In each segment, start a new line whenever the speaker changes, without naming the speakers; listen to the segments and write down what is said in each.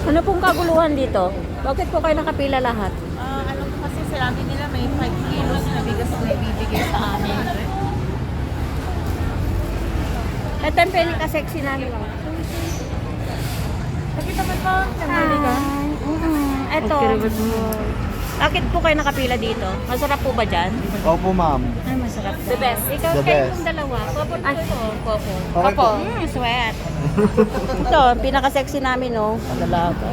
Ano pong kaguluhan dito? Bakit po kayo nakapila lahat?
Ano po kasi sinabi nila may 5 kilos na bigas na ibibigay sa amin.
Ito yung pinaka-sexy namin lang.
Nakita mo po? Nabili ka?
Ito. Bakit po kayo nakapila dito? Masarap po ba dyan?
Opo, ma'am.
Ay, masarap. The best. Ikaw,
The
kayo
best.
pong dalawa. Popo po ito. Popo.
Okay po.
Sweat. Ito, pinaka-sexy namin, oh. Pagalaga.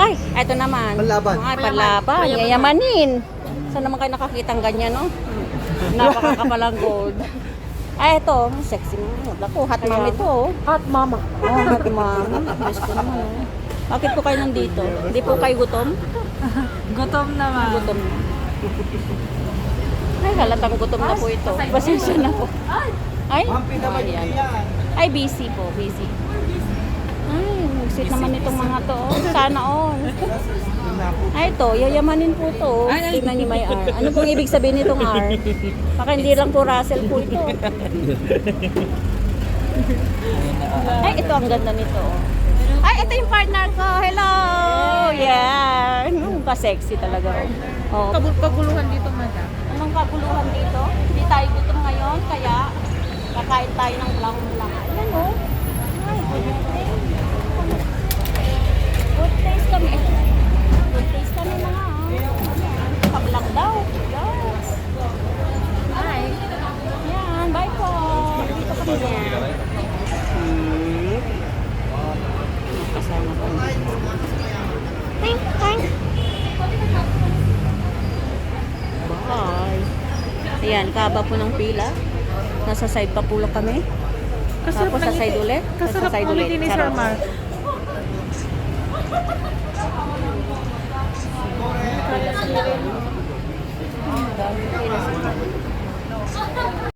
Ay, ito naman.
Panlaban.
Ay, panlaban. Yayamanin. Saan naman kayo nakakitang ganyan, no? Napakakapalang gold. Ay, ito. Sexy mo. Naku, hot mom ito, oh.
Hot mama.
Oh, hot mom. Best ko naman, oh. Bakit po kayo nandito? Hindi po kayo gutom?
Gutom naman.
Gutom na. Ay, halatang gutom na po ito. Pasensya na po. Ay, ayan. Ay, busy po, busy. Ay, nagsit naman itong mga to. Oh. Sana all. Ay, ito, yayamanin po to. Tingnan niyo may R. Ano pong ibig sabihin nitong R? Baka hindi lang po Russell po ito. Ay, ito ang ganda nito. Ay, ito yung partner ko. Hello! Yan. Ka-sexy talaga. Oh.
Kaguluhan dito, madam.
Anong kaguluhan dito? Hindi tayo gutom ngayon, kaya kakain tayo ng lang. Ayan o. Ay, good taste. Good taste kami. Good taste kami mga. Pag-vlog daw. Yes. Hi. Yan, bye po. Dito kami yan. Kasama ko. Thank. Bye. Ayan, kaba po ng pila. Nasa side pa po lang kami. Tapos sa side ulit.
Kasarap
Sa side
ulit
ulit.
ni Sir
Charot.
Mark.
Pila sila. Pila sila.